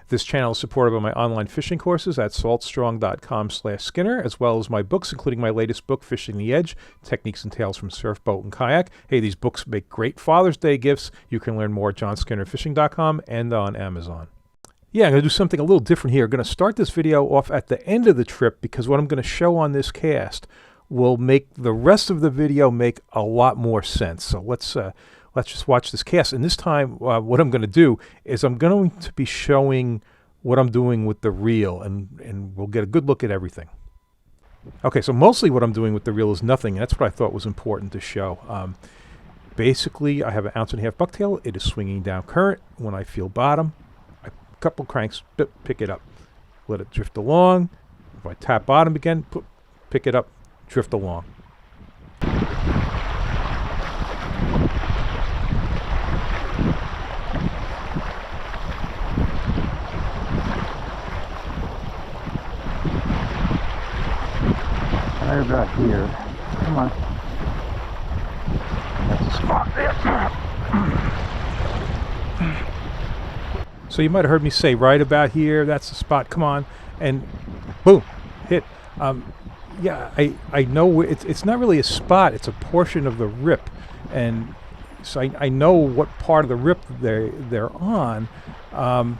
This channel is supported by my online fishing courses at saltstrong.com/Skinner, as well as my books, including my latest book, Fishing the Edge, Techniques and Tales from Surf, Boat, and Kayak. Hey, these books make great Father's Day gifts. You can learn more at johnskinnerfishing.com and on Amazon. Yeah, I'm going to do something a little different here. I'm going to start this video off at the end of the trip because what I'm going to show on this cast will make the rest of the video make a lot more sense. So let's just watch this cast. And this time, what I'm going to do is I'm going to be showing what I'm doing with the reel, and we'll get a good look at everything. Okay, so mostly what I'm doing with the reel is nothing. That's what I thought was important to show. Basically, I have an 1.5 ounce bucktail. It is swinging down current. When I feel bottom, a couple cranks, pick it up. Let it drift along. If I tap bottom again, pick it up, drift along. Right about here. Come on. That's a spot there. So you might have heard me say right about here, that's the spot, come on, and boom, hit. Yeah, I know it's not really a spot, it's a portion of the rip, and so I know what part of the rip they're on.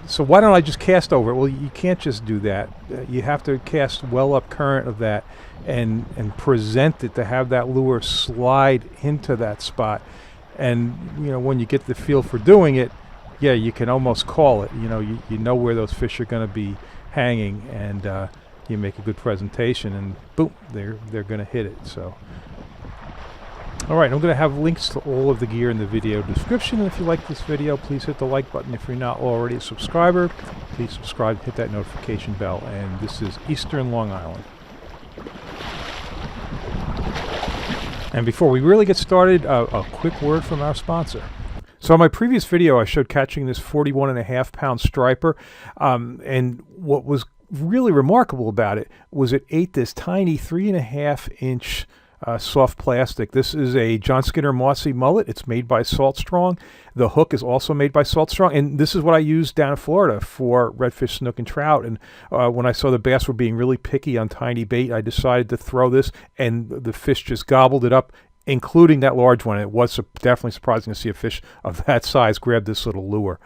So why don't I just cast over it? Well, you can't just do that. You have to cast well up current of that and present it to have that lure slide into that spot. And you know, when you get the feel for doing it, yeah, you can almost call it. You know, you know where those fish are going to be hanging, and you make a good presentation, and boom, they're going to hit it. So. All right, I'm going to have links to all of the gear in the video description. And if you like this video, please hit the like button. If you're not already a subscriber, please subscribe, hit that notification bell. And this is Eastern Long Island. And before we really get started, a quick word from our sponsor. So in my previous video, I showed catching this 41.5 pound striper. And what was really remarkable about it was it ate this tiny 3.5 inch soft plastic. This is a John Skinner Mossy Mullet. It's made by Salt Strong. The hook is also made by Salt Strong, and this is what I used down in Florida for redfish, snook, and trout. And when I saw the bass were being really picky on tiny bait, I decided to throw this, and the fish just gobbled it up, including that large one. It was definitely surprising to see a fish of that size grab this little lure.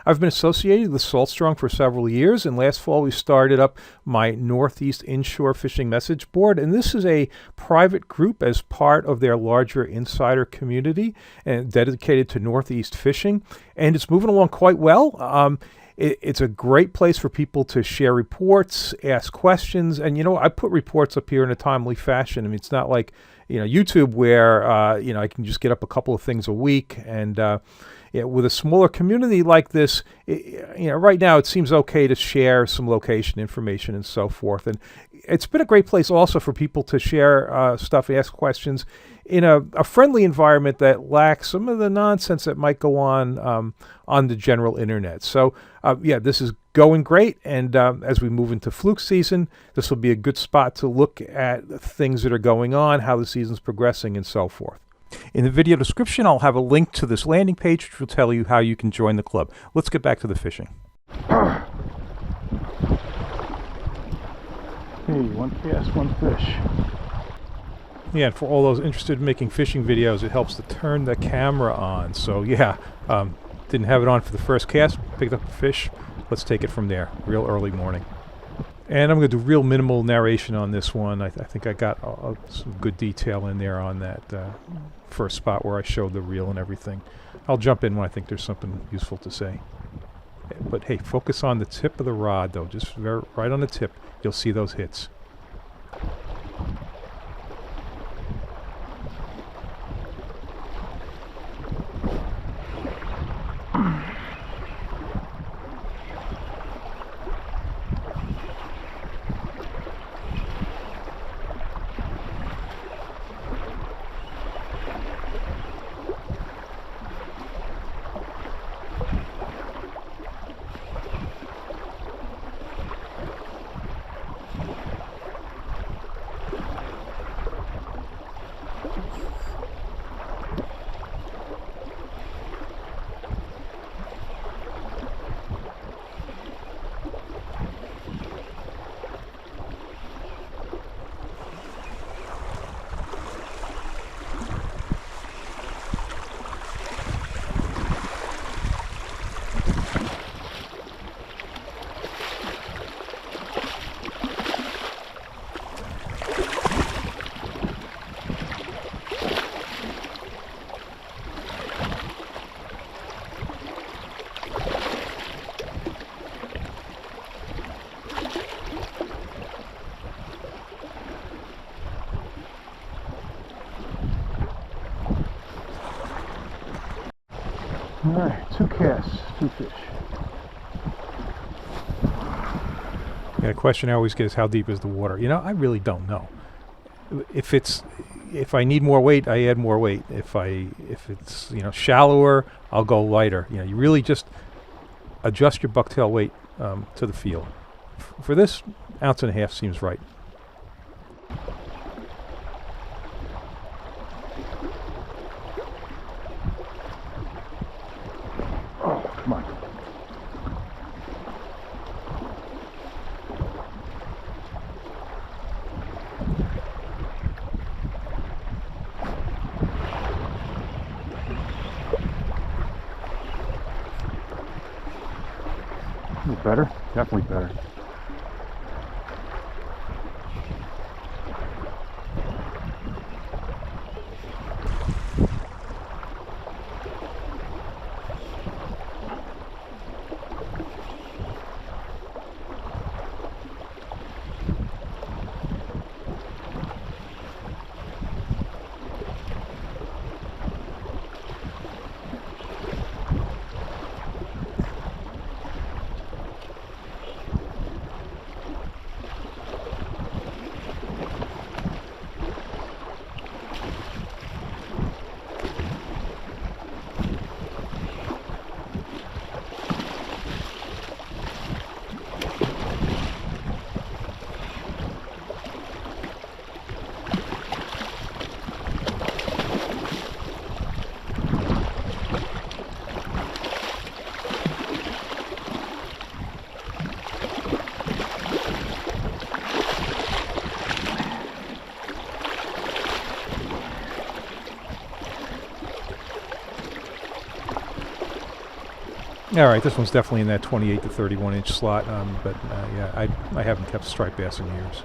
I've been associated with Salt Strong for several years, and last fall we started up my Northeast Inshore Fishing Message Board, and this is a private group as part of their larger insider community and dedicated to Northeast fishing, and it's moving along quite well. It's a great place for people to share reports, ask questions, and you know, I put reports up here in a timely fashion. I mean, it's not like, you know, YouTube where you know, I can just get up a couple of things a week, and yeah, with a smaller community like this, you know, right now it seems okay to share some location information and so forth. And it's been a great place also for people to share stuff, ask questions in a friendly environment that lacks some of the nonsense that might go on the general internet. So yeah, this is going great, and as we move into fluke season, this will be a good spot to look at things that are going on, how the season's progressing, and so forth. In the video description, I'll have a link to this landing page, which will tell you how you can join the club. Let's get back to the fishing. Hey, one cast, one fish. Yeah, and for all those interested in making fishing videos, it helps to turn the camera on. So yeah, didn't have it on for the first cast, picked up a fish. Let's take it from there, real early morning. And I'm going to do real minimal narration on this one. I think I got some good detail in there on that first spot where I showed the reel and everything. I'll jump in when I think there's something useful to say. But hey, focus on the tip of the rod, though. Just right on the tip, you'll see those hits. Alright, 2 casts, 2 fish. Yeah, the question I always get is how deep is the water? You know, I really don't know. If I need more weight, I add more weight. If it's shallower, I'll go lighter. You really just adjust your bucktail weight to the feel. For this, 1.5 ounces seems right. Oh, come on. Better? Definitely better. All right, this one's definitely in that 28 to 31 inch slot, but yeah, I haven't kept striped bass in years.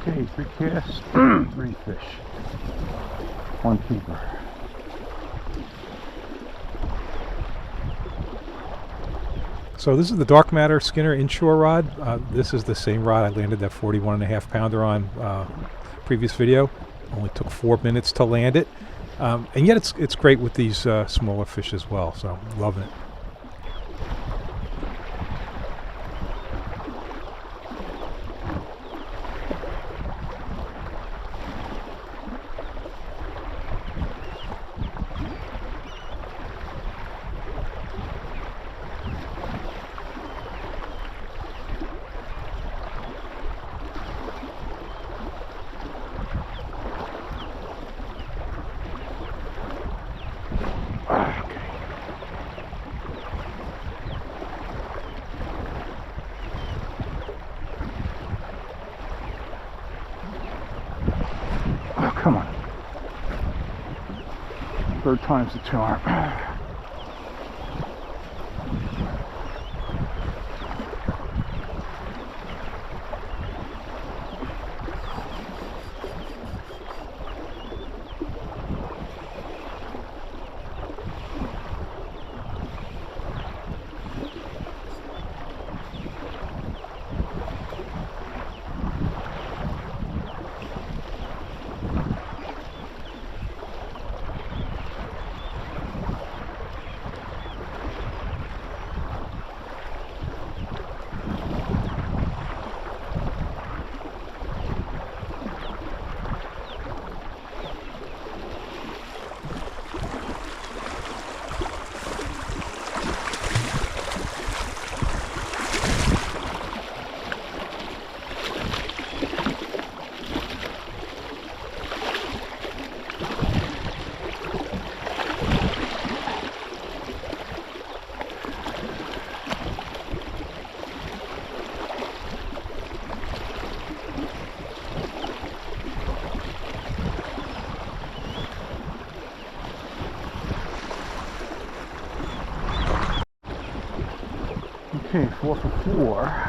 Okay, 3 casts, 3 fish. 1 keeper. So this is the Dark Matter Skinner inshore rod. This is the same rod I landed that 41.5 pounder on previous video. Only took 4 minutes to land it, and yet it's great with these smaller fish as well. So loving it. Oh, come on. 3rd time's the charm. Okay, 4 for 4.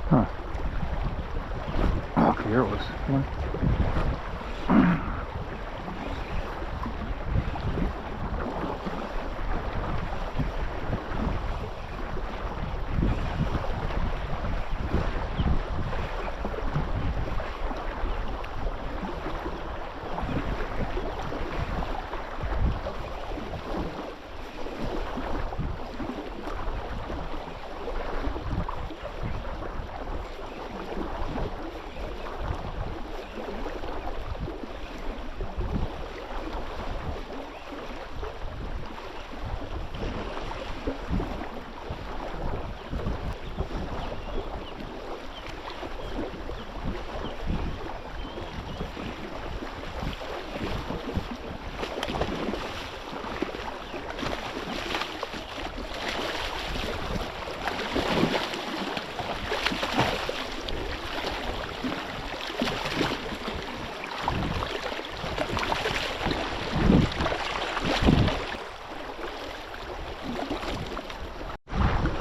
Huh. Okay, here it was. Come on.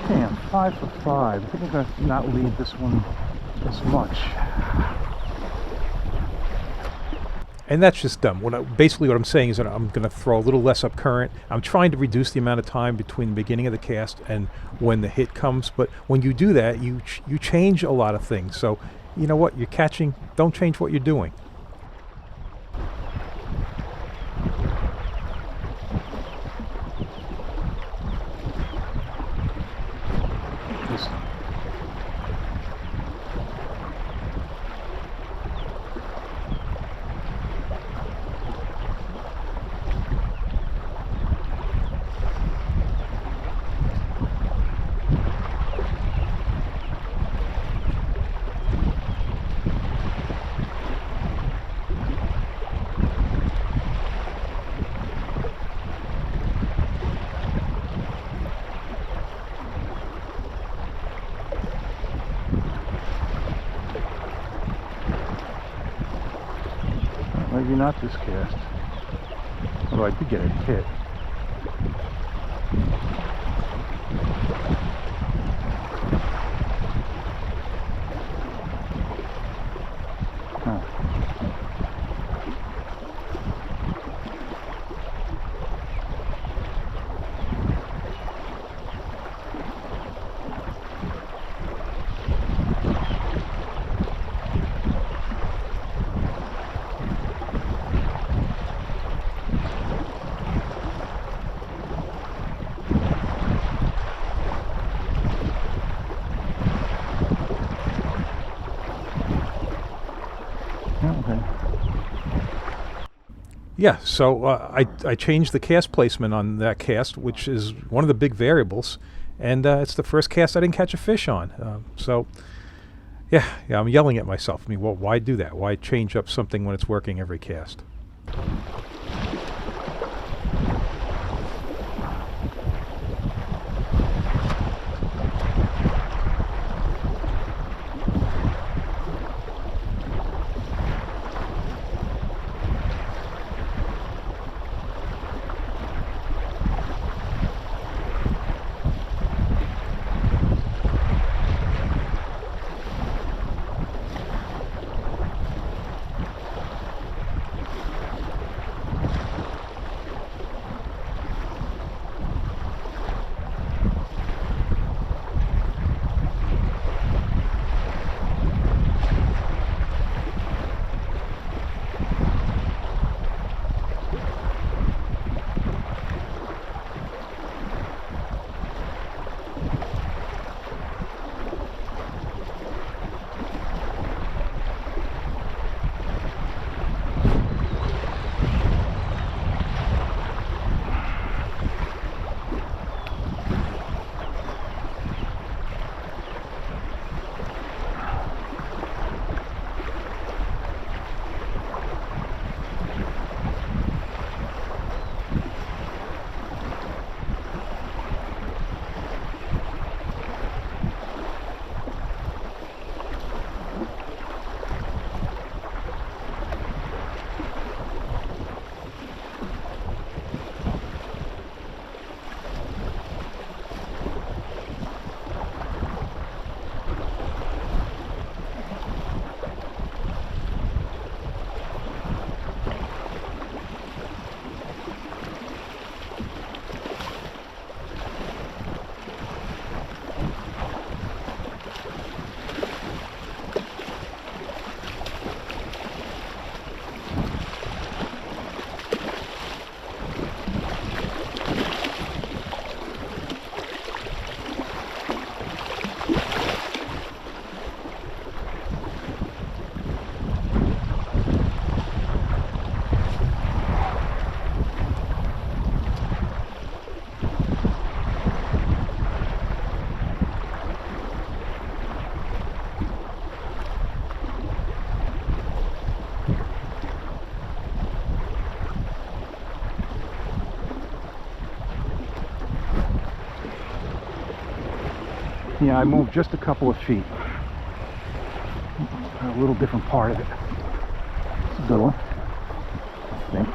Damn, 5 for 5. I think I'm going to not lead this one as much. And that's just dumb. Basically what I'm saying is that I'm going to throw a little less up current. I'm trying to reduce the amount of time between the beginning of the cast and when the hit comes. But when you do that, you change a lot of things. So you know what? You're catching. Don't change what you're doing. Just maybe not this cast. Although I did get a hit. Huh. Okay. Yeah, so I changed the cast placement on that cast, which is one of the big variables, and it's the first cast I didn't catch a fish on. So, yeah, I'm yelling at myself. I mean, well, why do that? Why change up something when it's working every cast? Yeah, I moved just a couple of feet. A little different part of it. It's a good one, I think.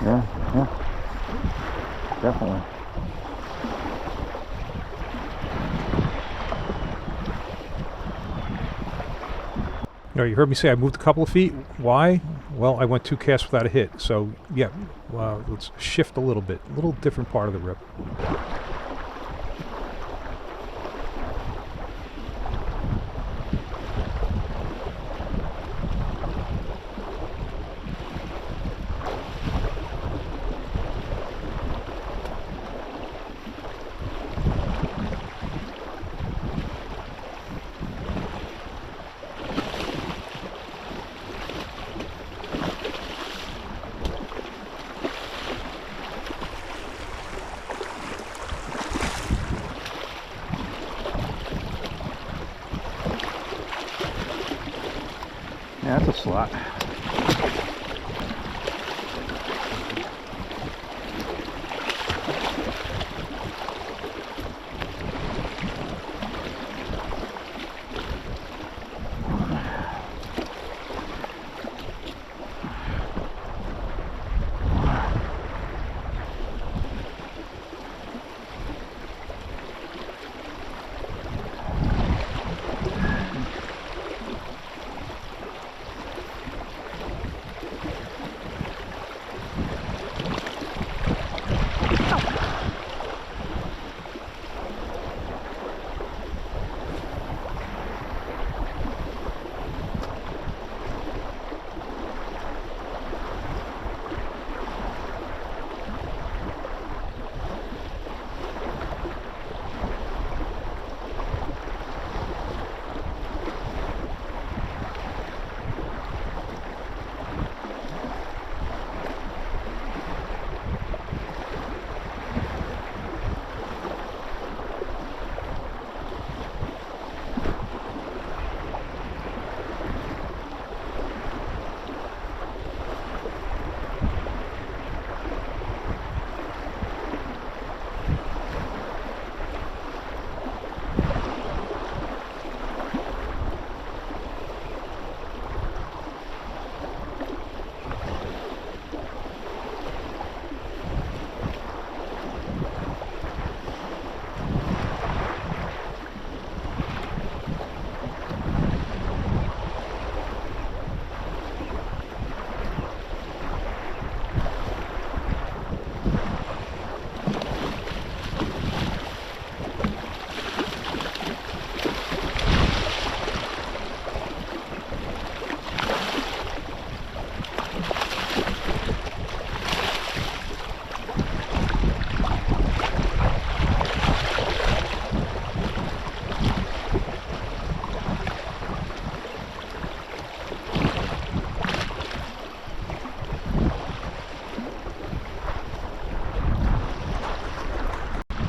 Yeah, definitely. You heard me say I moved a couple of feet. Why? Well, I went 2 casts without a hit. So, yeah, let's shift a little bit. A little different part of the rip. Yeah, that's a slot.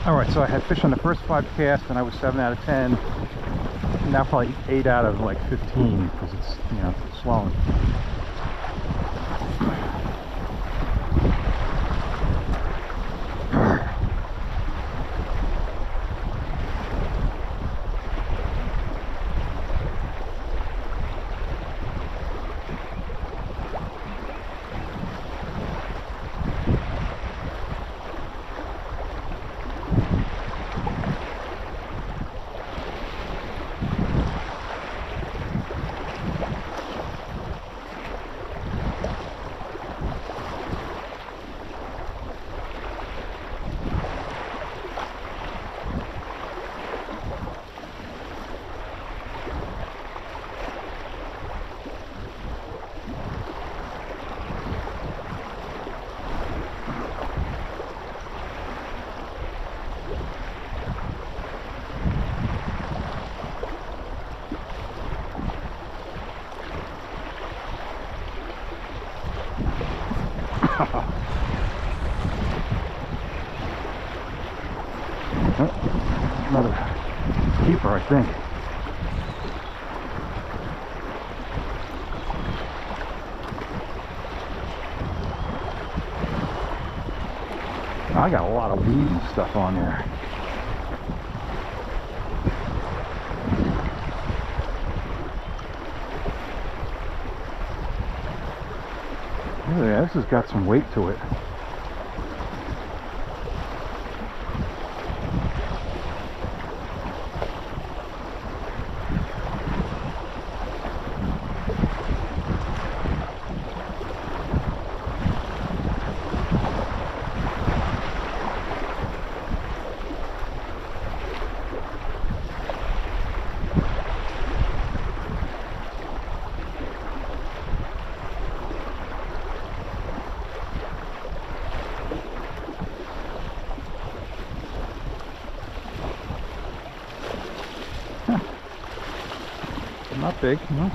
Alright, so I had fish on the first 5 casts and I was 7 out of 10. Now probably 8 out of like 15 because it's, you know, swollen. Another keeper, I think. I got a lot of weed and stuff on there. Oh yeah, this has got some weight to it. Not big, no.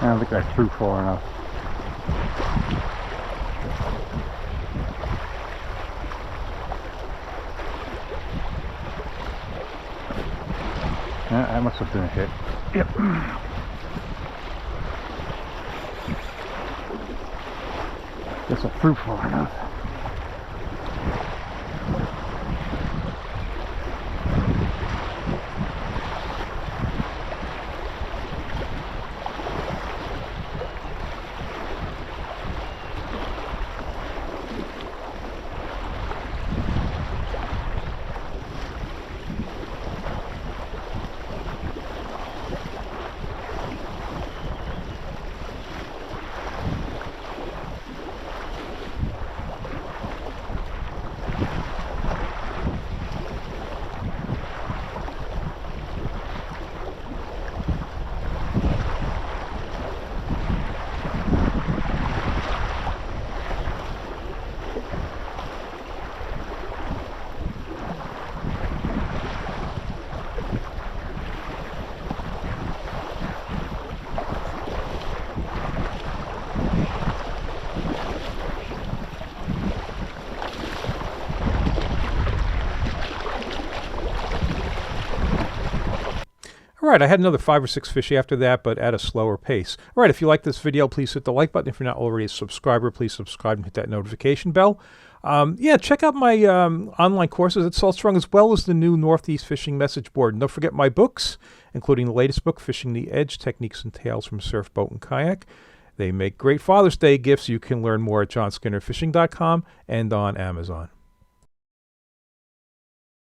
I don't think I threw far enough. Yeah, that must have been a hit. Yep. Guess I threw far enough. All right, I had another 5 or 6 fish after that, but at a slower pace. All right, if you like this video, please hit the like button. If you're not already a subscriber, please subscribe and hit that notification bell. Yeah, check out my online courses at Saltstrong, as well as the new Northeast Fishing message board. And don't forget my books, including the latest book, Fishing the Edge, Techniques and Tales from Surf, Boat, and Kayak. They make great Father's Day gifts. You can learn more at johnskinnerfishing.com and on Amazon.